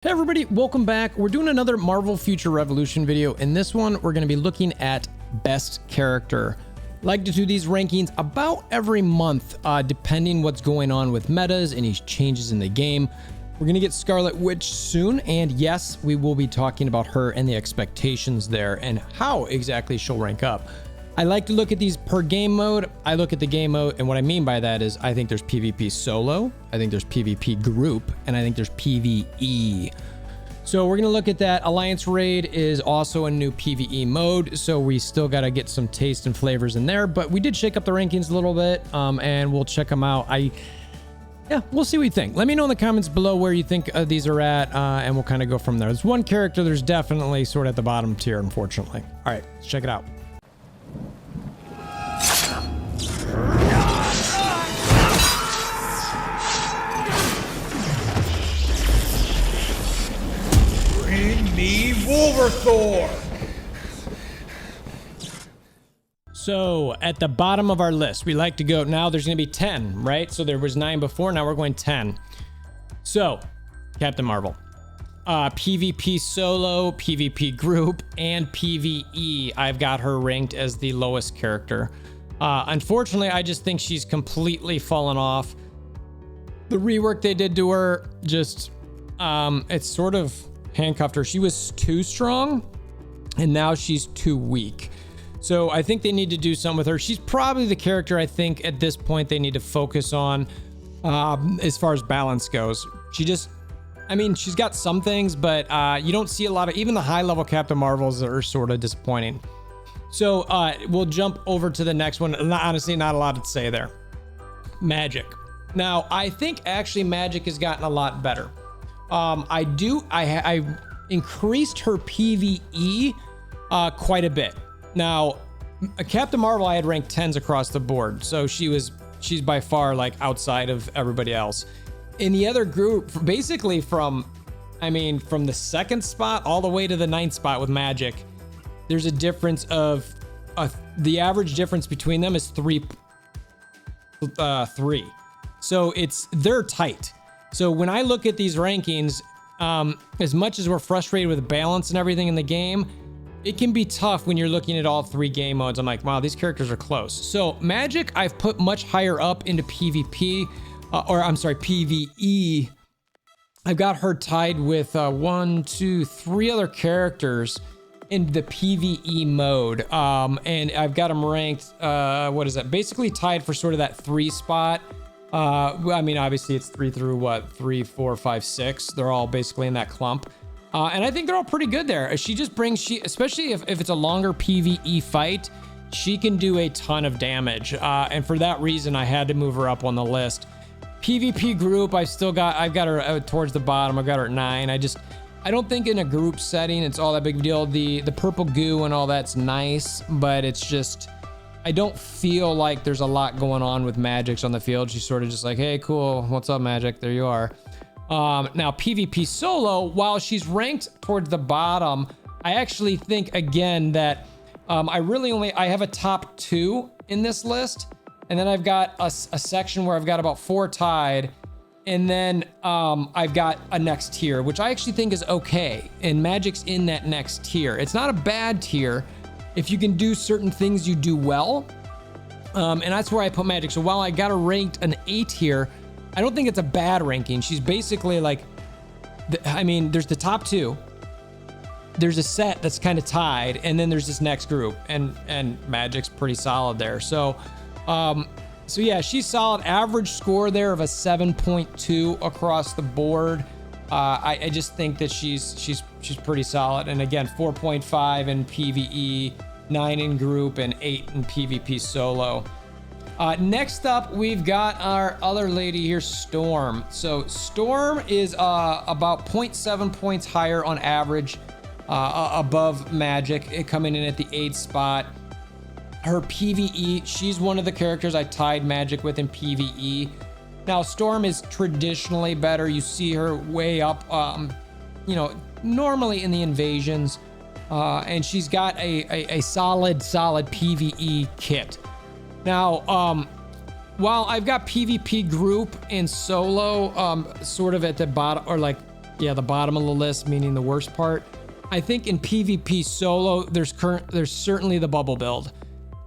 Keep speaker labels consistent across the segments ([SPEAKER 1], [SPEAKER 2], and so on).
[SPEAKER 1] Hey everybody, welcome back. We're doing another Marvel Future Revolution video. In this one, we're going to be looking at best character. I like to do these rankings about every month, depending what's going on with metas, any changes in the game. We're going to get Scarlet Witch soon, and yes, we will be talking about her and the expectations there and how exactly she'll rank up. I like to look at these per game mode. I look at the game mode, and what I mean by that is I think there's PvP solo, I think there's PvP group, and I think there's PvE. So we're gonna look at that. Alliance Raid is also a new PvE mode, so we still gotta get some taste and flavors in there, but we did shake up the rankings a little bit, and we'll check them out. Yeah, we'll see what you think. Let me know in the comments below where you think these are at, and we'll kind of go from there. There's one character there's definitely sort of at the bottom tier, unfortunately. All right, let's check it out.
[SPEAKER 2] Bring me WolverThor!
[SPEAKER 1] So at the bottom of our list, we like to go, now there's gonna be 10, right? So there was 9 before, now we're going 10. So, Captain Marvel. PvP solo, PvP group, and PvE, I've got her ranked as the lowest character. Unfortunately, I just think she's completely fallen off. The rework they did to her, just, it's sort of handcuffed her. She was too strong, and now she's too weak. So I think they need to do something with her. She's probably the character I think at this point they need to focus on as far as balance goes. She just, I mean, she's got some things, but you don't see a lot of, even the high level Captain Marvels are sort of disappointing. So we'll jump over to the next one. Honestly, not a lot to say there. MAGIK. Now, I think actually MAGIK has gotten a lot better. I increased her PvE quite a bit. Now, Captain Marvel I had ranked 10s across the board, so she's by far like outside of everybody else. In the other group, basically from the second spot all the way to the 9th spot with MAGIK, there's a difference of the average difference between them is 3. So they're tight. So when I look at these rankings, as much as we're frustrated with balance and everything in the game, it can be tough when you're looking at all 3 game modes. I'm like, wow, these characters are close. So MAGIK, I've put much higher up into PvP, PvE. I've got her tied with 1, 2, 3 other characters in the PvE mode. And I've got them ranked, what is that? Basically tied for sort of that 3 spot. I mean, obviously it's 3 through what? 3, 4, 5, 6. They're all basically in that clump. And I think they're all pretty good there. She just brings, especially if it's a longer PvE fight, she can do a ton of damage. And for that reason, I had to move her up on the list. PvP group, I've got her towards the bottom. I've got her at 9. I don't think in a group setting, it's all that big of a deal. The purple goo and all that's nice, but it's just, I don't feel like there's a lot going on with MAGIK's on the field. She's sort of just like, hey, cool. What's up, MAGIK? There you are. Now PvP solo, while she's ranked towards the bottom, I actually think again that I have a top 2 in this list, and then I've got a section where I've got about 4 tied, and then I've got a next tier, which I actually think is okay, and MAGIK's in that next tier. It's not a bad tier if you can do certain things you do well, and that's where I put MAGIK. So while I got her ranked an 8 here, I don't think it's a bad ranking. She's basically like, there's the top 2. There's a set that's kind of tied, and then there's this next group, and MAGIK's pretty solid there. So yeah, she's solid. Average score there of a 7.2 across the board. I just think that she's pretty solid. And again, 4.5 in PvE, 9 in group, and 8 in PvP solo. Next up, we've got our other lady here, Storm. So Storm is about 0.7 points higher on average above MAGIK, coming in at the 8th spot. Her PvE, she's one of the characters I tied MAGIK with in PvE. Now, Storm is traditionally better. You see her way up, normally in the invasions. And she's got a solid PvE kit. Now, while I've got PvP group and solo sort of at the bottom, or like Yeah, the bottom of the list, meaning the worst part. I think in PvP solo, there's certainly the bubble build.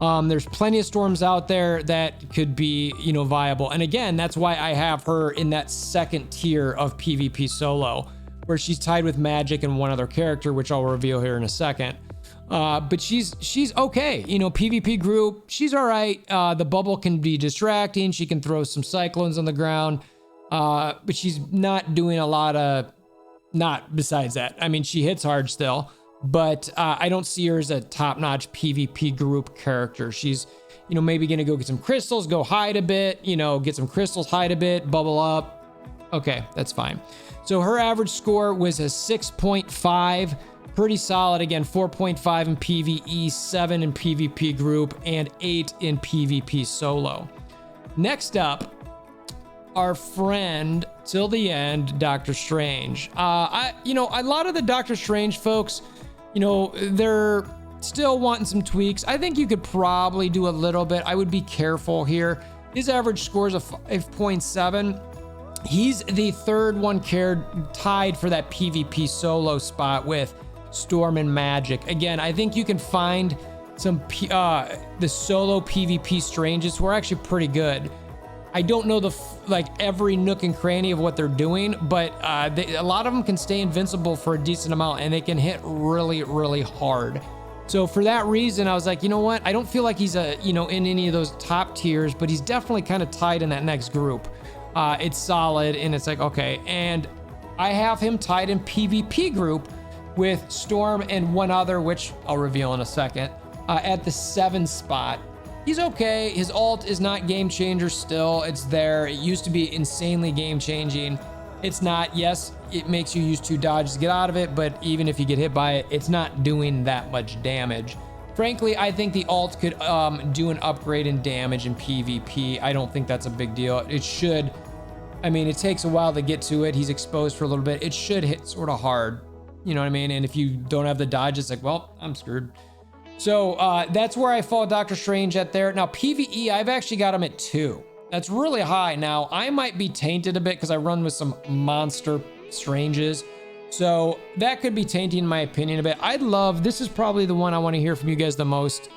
[SPEAKER 1] There's plenty of storms out there that could be, you know, viable. And again, that's why I have her in that second tier of PvP solo, where she's tied with MAGIK and one other character, which I'll reveal here in a second. But she's okay. You know, PvP group, she's all right. The bubble can be distracting. She can throw some cyclones on the ground. But she's not doing a lot of, not besides that. I mean, she hits hard still, but I don't see her as a top-notch PvP group character. She's, you know, maybe gonna go get some crystals, go hide a bit, you know, get some crystals, hide a bit, bubble up. Okay, that's fine. So her average score was a 6.5, pretty solid. Again, 4.5 in PvE, 7 in PvP group, and 8 in PvP solo. Next up, our friend till the end, Doctor Strange. You know, a lot of the Doctor Strange folks, you know, they're still wanting some tweaks. I think you could probably do a little bit. I would be careful here. His average score is a 5.7. He's the third one tied for that PvP solo spot with Storm and MAGIK. Again, I think you can find some the solo PvP Stranges who are actually pretty good. I don't know like every nook and cranny of what they're doing, but a lot of them can stay invincible for a decent amount, and they can hit really, really hard. So for that reason, I was like, you know what? I don't feel like he's in any of those top tiers, but he's definitely kind of tied in that next group. It's solid, and it's like, okay. And I have him tied in PvP group with Storm and one other, which I'll reveal in a second, at the 7 spot. He's okay. His ult is not game changer still. It's there. It used to be insanely game changing. It's not. Yes, it makes you use 2 dodges to get out of it, but even if you get hit by it, it's not doing that much damage. Frankly, I think the ult could do an upgrade in damage in PvP. I don't think that's a big deal. It should. I mean, it takes a while to get to it. He's exposed for a little bit. It should hit sort of hard. You know what I mean? And if you don't have the dodge, it's like, well, I'm screwed. So that's where I fall Doctor Strange at there. Now, PvE, I've actually got him at 2. That's really high. Now, I might be tainted a bit because I run with some monster Stranges. So that could be tainting in my opinion a bit. This is probably the one I want to hear from you guys the most.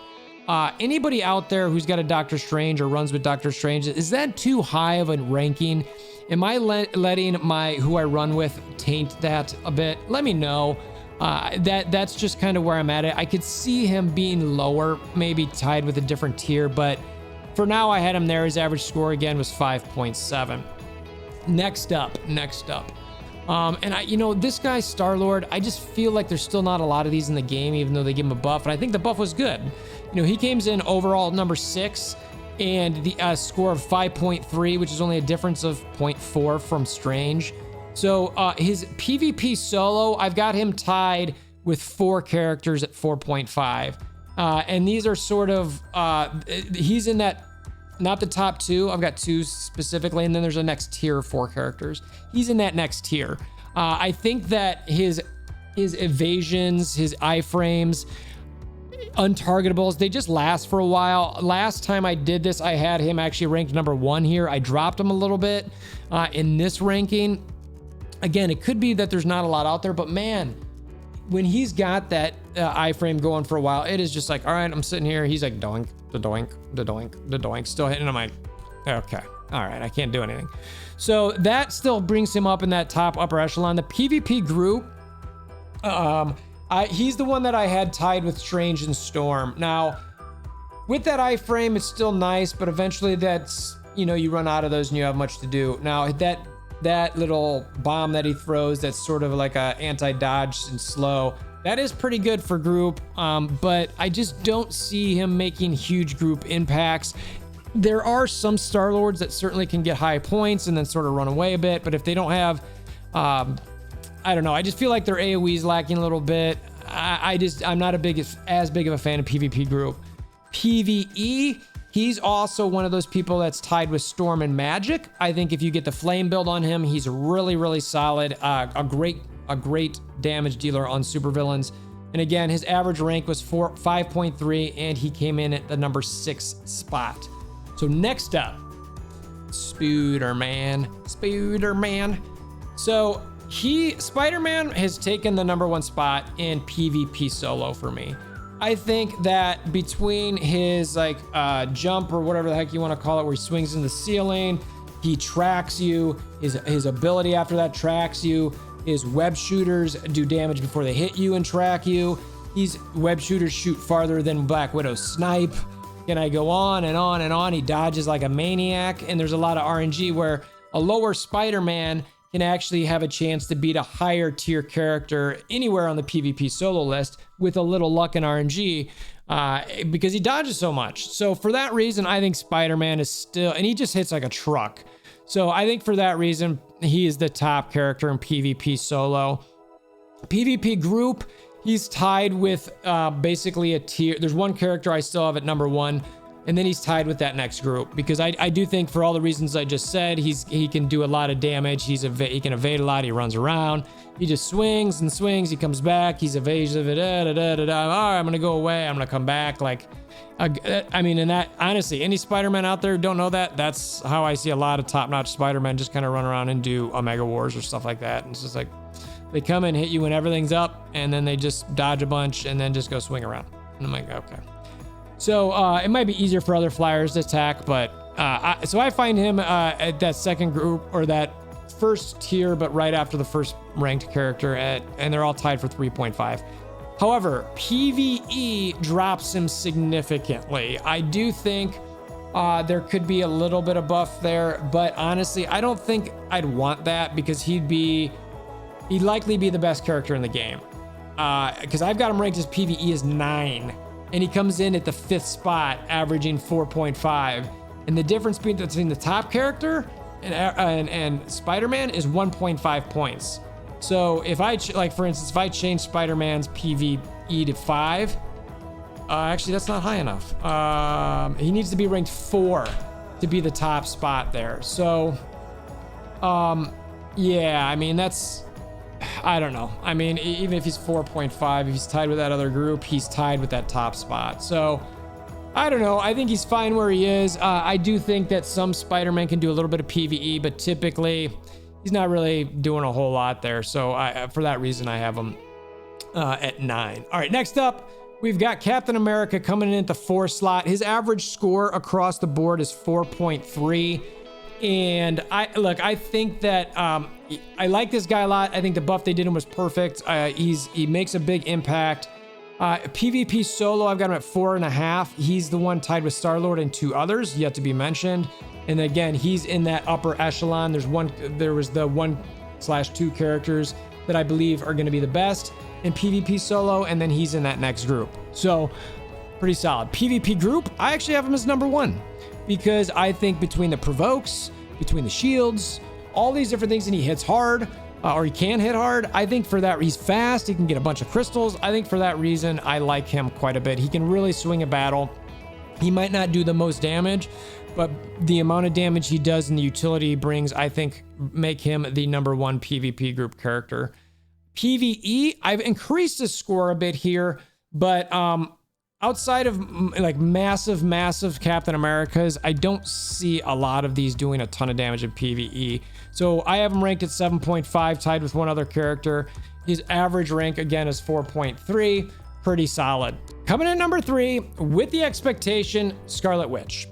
[SPEAKER 1] Anybody out there who's got a Doctor Strange or runs with Doctor Strange, is that too high of a ranking? Am I letting who I run with taint that a bit? Let me know. That's just kind of where I'm at. I could see him being lower, maybe tied with a different tier, but for now I had him there. His average score again was 5.7. Next up. And this guy Star-Lord, I just feel like there's still not a lot of these in the game, even though they give him a buff, and I think the buff was good. You know, he came in overall number 6 and the score of 5.3, which is only a difference of 0.4 from Strange. So his PvP solo, I've got him tied with 4 characters at 4.5. And these are sort of, he's in that, not the top 2. I've got 2 specifically, and then there's a next tier of 4 characters. He's in that next tier. I think that his evasions, his iframes, untargetables, they just last for a while. Last time I did this, I had him actually ranked number 1 here. I dropped him a little bit in this ranking. Again, it could be that there's not a lot out there, but man, when he's got that iframe going for a while, it is just like, all right, I'm sitting here. He's like doink, the doink, the doink, the doink, still hitting. I'm like, okay, all right, I can't do anything. So that still brings him up in that top upper echelon. The PvP group, he's the one that I had tied with Strange and Storm. Now, with that iframe, it's still nice, but eventually that's, you run out of those and you have much to do. Now, that little bomb that he throws, that's sort of like a anti-dodge and slow, that is pretty good for group, but I just don't see him making huge group impacts. There are some Star-Lords that certainly can get high points and then sort of run away a bit, but if they don't have, I don't know, I just feel like their AoE is lacking a little bit. I'm not as big of a fan of PvP group. PvE, he's also one of those people that's tied with Storm and MAGIK. I think if you get the flame build on him, he's really, really solid. A great damage dealer on supervillains. And again, his average rank was 5.3, and he came in at the number 6 spot. So next up, Spooderman. So Spider-Man has taken the #1 spot in PvP solo for me. I think that between his like jump or whatever the heck you want to call it, where he swings in the ceiling, he tracks you, his ability after that tracks you, his web shooters do damage before they hit you and track you. These web shooters shoot farther than Black Widow's snipe. And I go on and on and on. He dodges like a maniac, and there's a lot of RNG where a lower Spider-Man can actually have a chance to beat a higher tier character anywhere on the PvP solo list with a little luck and RNG because he dodges so much. So for that reason, I think Spider-Man is still, and he just hits like a truck. So I think for that reason, he is the top character in PvP solo. PvP group, he's tied with basically a tier. There's one character I still have at #1. And then he's tied with that next group because I do think for all the reasons I just said, he can do a lot of damage. He can evade a lot. He runs around. He just swings and swings. He comes back. He's evasive. All right, I'm gonna go away. I'm gonna come back. Like, I mean, and that honestly, any Spider-Man out there who don't know that, that's how I see a lot of top-notch Spider-Men just kind of run around and do Omega Wars or stuff like that. And it's just like they come and hit you when everything's up, and then they just dodge a bunch and then just go swing around. And I'm like, okay. So it might be easier for other flyers to attack, but so I find him at that second group or that first tier, but right after the first ranked character and they're all tied for 3.5. However, PvE drops him significantly. I do think there could be a little bit of buff there, but honestly, I don't think I'd want that because he'd likely be the best character in the game. Because I've got him ranked as PvE as 9. And he comes in at the 5th spot, averaging 4.5. And the difference between the top character and Spider-Man is 1.5 points. So if for instance, if I change Spider-Man's PvE to 5, actually that's not high enough. He needs to be ranked 4 to be the top spot there. So, yeah, I mean, I don't know. I mean, even if he's 4.5, if he's tied with that other group, he's tied with that top spot. So I don't know. I think he's fine where he is. I do think that some Spider-Man can do a little bit of PvE, but typically he's not really doing a whole lot there. So for that reason, I have him at 9. All right, next up, we've got Captain America coming in at the 4 slot. His average score across the board is 4.3. And I think that I like this guy a lot. I think the buff they did him was perfect. He makes a big impact. PvP solo, I've got him at 4.5. He's the one tied with Star-Lord and 2 others yet to be mentioned. And again, he's in that upper echelon. There was the 1/2 characters that I believe are going to be the best in PvP solo, and then he's in that next group. So pretty solid. PvP group, I actually have him as #1. Because I think between the provokes, between the shields, all these different things, and he hits hard, or he can hit hard. I think for that, he's fast. He can get a bunch of crystals. I think for that reason, I like him quite a bit. He can really swing a battle. He might not do the most damage, but the amount of damage he does and the utility he brings, I think make him the #1 PvP group character. PvE, I've increased his score a bit here, but outside of like massive Captain Americas, I don't see a lot of these doing a ton of damage in PvE. So I have him ranked at 7.5, tied with one other character. His average rank again is 4.3, pretty solid. Coming in #3 with the expectation, Scarlet Witch.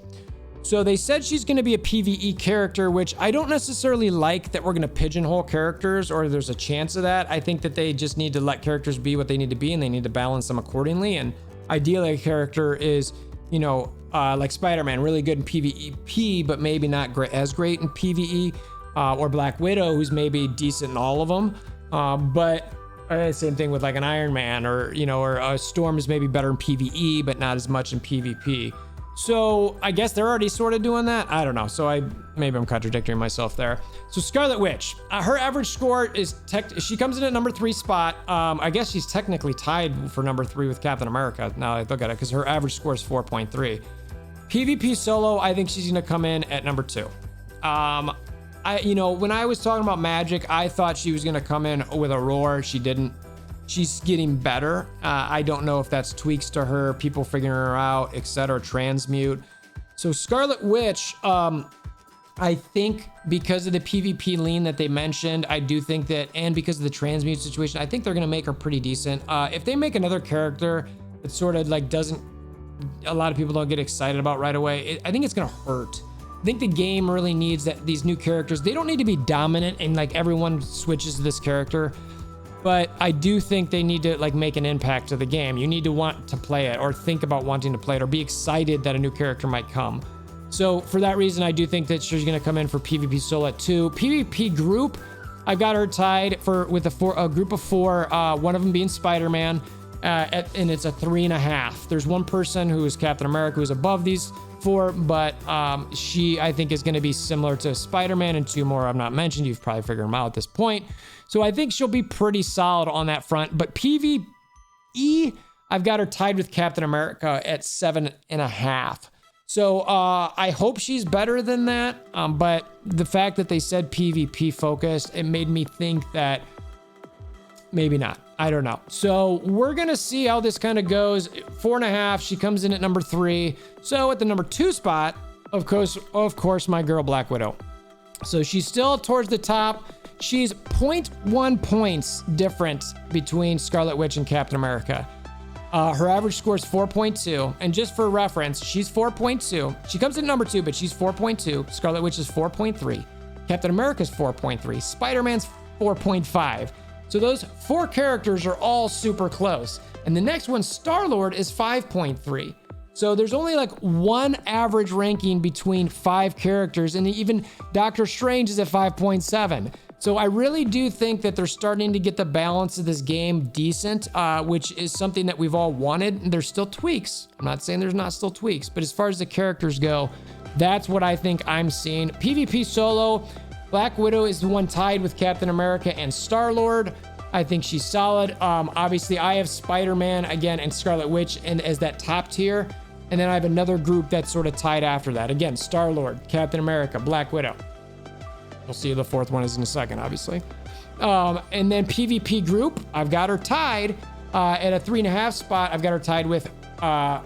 [SPEAKER 1] So they said she's going to be a PvE character, which I don't necessarily like that we're going to pigeonhole characters or there's a chance of that. I think that they just need to let characters be what they need to be and they need to balance them accordingly. And ideally, a character is, like Spider-Man, really good in PvP, but maybe not as great in PvE, or Black Widow, who's maybe decent in all of them. But same thing with like an Iron Man, or a Storm is maybe better in PvE, but not as much in PvP. So I guess they're already sort of doing that. I don't know. So maybe I'm contradicting myself there. So Scarlet Witch, her average score is she comes in at #3 spot. I guess she's technically tied for #3 with Captain America. Now I look at it, because her average score is 4.3. PvP solo, I think she's gonna come in at #2. When I was talking about MAGIK, I thought she was gonna come in with a roar. She didn't. She's getting better. I don't know if that's tweaks to her, people figuring her out, etc. Transmute. So Scarlet Witch, I think because of the PvP lean that they mentioned, I do think that, and because of the transmute situation, I think they're gonna make her pretty decent. If they make another character that sort of like doesn't, a lot of people don't get excited about right away, I think it's gonna hurt. I think the game really needs that these new characters, they don't need to be dominant and like everyone switches to this character, but I do think they need to like make an impact to the game. You need to want to play it or think about wanting to play it or be excited that a new character might come. So for that reason, I do think that she's going to come in for PvP solo at 2. PvP group, I've got her tied with a group of 4, one of them being Spider-Man, and it's a 3.5. There's one person who is Captain America who's above these 4, but she, I think, is going to be similar to Spider-Man, and 2 more I've not mentioned. You've probably figured them out at this point. So I think she'll be pretty solid on that front. But PvE, I've got her tied with Captain America at 7.5. So I hope she's better than that, but the fact that they said PvP focused, it made me think that maybe not. I don't know. So we're going to see how this kind of goes. 4.5, she comes in at number 3. So at the number 2 spot, of course, my girl Black Widow. So she's still towards the top. She's 0.1 points different between Scarlet Witch and Captain America. Her average score is 4.2, and just for reference, she's 4.2. She comes in number 2, but she's 4.2. Scarlet Witch is 4.3. Captain America's 4.3. Spider-Man's 4.5. So those 4 characters are all super close. And the next one, Star-Lord, is 5.3. So there's only like one average ranking between 5 characters, and even Doctor Strange is at 5.7. So I really do think that they're starting to get the balance of this game decent, which is something that we've all wanted. There's still tweaks. I'm not saying there's not still tweaks, but as far as the characters go, that's what I think I'm seeing. PvP solo, Black Widow is the one tied with Captain America and Star-Lord. I think she's solid. Obviously, I have Spider-Man again and Scarlet Witch and as that top tier. And then I have another group that's sort of tied after that. Again, Star-Lord, Captain America, Black Widow. We'll see who the 4th one is in a second, obviously. And then PvP group, I've got her tied at a 3.5 spot. I've got her tied with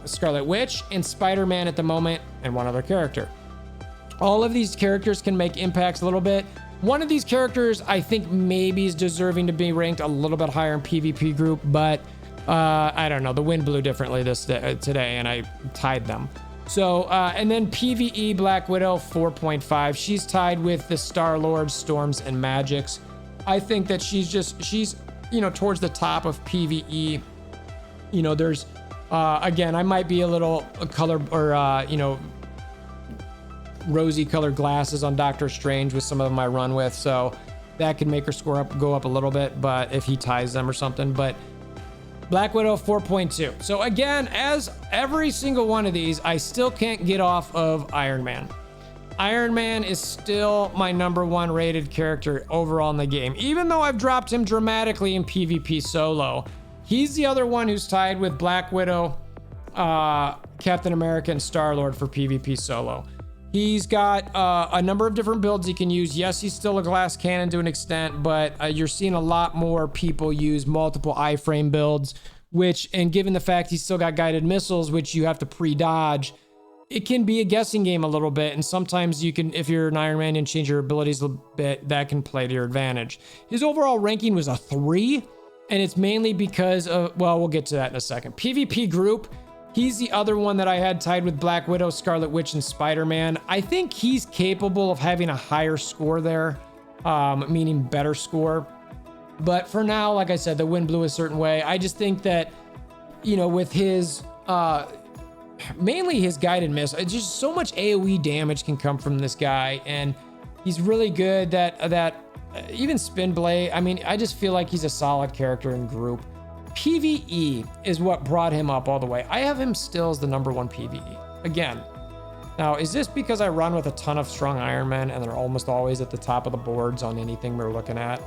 [SPEAKER 1] Scarlet Witch and Spider-Man at the moment and one other character. All of these characters can make impacts a little bit. One of these characters I think maybe is deserving to be ranked a little bit higher in PvP group, but I don't know. The wind blew differently today, and I tied them. So, and then PvE Black Widow 4.5. She's tied with the Star-Lord, Storms, and Magics. I think that she's towards the top of PvE. There's again, I might be a little color or rosy colored glasses on Doctor Strange with some of them I run with, so that could make her score go up a little bit, but if he ties them or something. But Black Widow 4.2. So again, as every single one of these, I still can't get off of Iron Man. Iron Man is still my number 1 rated character overall in the game. Even though I've dropped him dramatically in PvP solo, he's the other one who's tied with Black Widow, Captain America, and Star-Lord for PvP solo. He's got a number of different builds he can use. Yes, he's still a glass cannon to an extent, but you're seeing a lot more people use multiple iframe builds, and given the fact he's still got guided missiles, which you have to pre-dodge, it can be a guessing game a little bit. And sometimes you can, if you're an Iron Man and change your abilities a little bit, that can play to your advantage. His overall ranking was a 3, and it's mainly because of, well, we'll get to that in a second. PvP group, he's the other one that I had tied with Black Widow, Scarlet Witch, and Spider-Man. I think he's capable of having a higher score there, meaning better score. But for now, like I said, the wind blew a certain way. I just think that, with his, mainly his guided missile, it's just so much AoE damage can come from this guy. And he's really good that even Spin Blade, I just feel like he's a solid character in group. PvE is what brought him up all the way. I have him still as the number 1 PvE. Again, now, is this because I run with a ton of strong Iron Men and they're almost always at the top of the boards on anything we're looking at?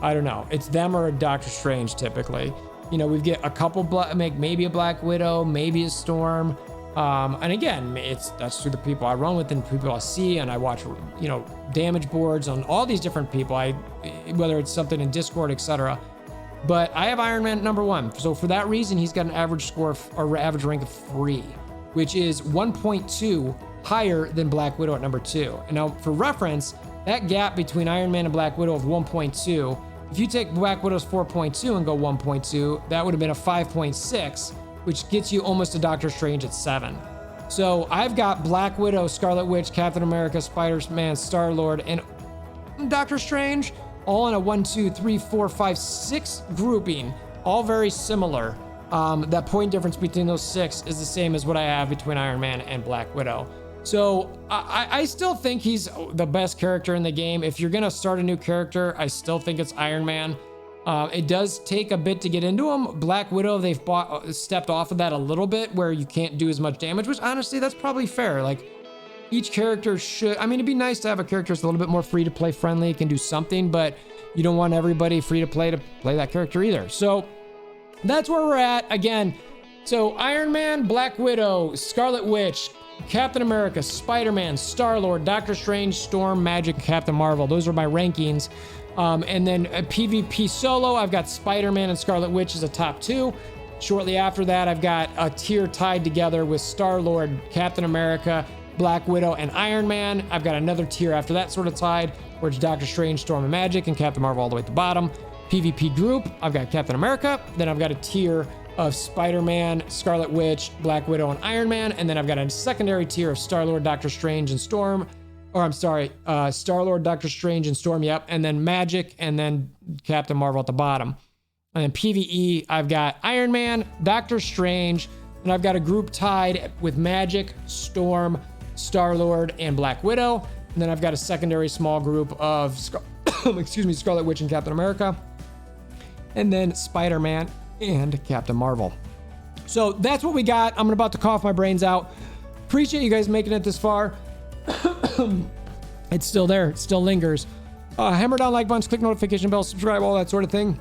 [SPEAKER 1] I don't know. It's them or a Doctor Strange typically. We get a couple, maybe a Black Widow, maybe a Storm. And again, that's through the people I run with and people I see, and I watch, damage boards on all these different people. Whether it's something in Discord, etc. But I have Iron Man number 1. So for that reason, he's got an average score or average rank of 3, which is 1.2 higher than Black Widow at number 2. And now for reference, that gap between Iron Man and Black Widow of 1.2, if you take Black Widow's 4.2 and go 1.2, that would have been a 5.6, which gets you almost to Doctor Strange at 7. So I've got Black Widow, Scarlet Witch, Captain America, Spider-Man, Star-Lord, and Doctor Strange all in a 1, 2, 3, 4, 5, 6 grouping, all very similar. That point difference between those 6 is the same as what I have between Iron Man and Black Widow. So I still think he's the best character in the game. If you're gonna start a new character, I still think it's Iron Man. It does take a bit to get into him. Black Widow, they've stepped off of that a little bit where you can't do as much damage, which honestly, that's probably fair. Like each character should, I mean, it'd be nice to have a character that's a little bit more free to play friendly, can do something, but you don't want everybody free to play that character either. So that's where we're at. Again, so Iron Man, Black Widow, Scarlet Witch, Captain America, Spider-Man, Star-Lord, Doctor Strange, Storm, Magic, Captain Marvel. Those are my rankings. And then a PvP solo, I've got Spider-Man and Scarlet Witch as a top 2. Shortly after that, I've got a tier tied together with Star-Lord, Captain America, Black Widow, and Iron Man. I've got another tier after that sort of tied, where it's Doctor Strange, Storm, and Magic, and Captain Marvel all the way at the bottom. PvP group, I've got Captain America. Then I've got a tier of Spider-Man, Scarlet Witch, Black Widow, and Iron Man. And then I've got a secondary tier of Star-Lord, Doctor Strange, and Storm. Or I'm sorry, Star-Lord, Doctor Strange, and Storm, yep. And then Magic, and then Captain Marvel at the bottom. And then PvE, I've got Iron Man, Doctor Strange, and I've got a group tied with Magic, Storm, Star-Lord, and Black Widow. And then I've got a secondary small group of, Scarlet Witch and Captain America. And then Spider-Man and Captain Marvel. So that's what we got. I'm about to cough my brains out. Appreciate you guys making it this far. It's still there. It still lingers. Hammer down like buttons, click notification bell, subscribe, all that sort of thing.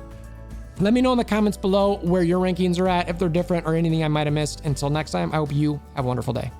[SPEAKER 1] Let me know in the comments below where your rankings are at, if they're different or anything I might have missed. Until next time, I hope you have a wonderful day.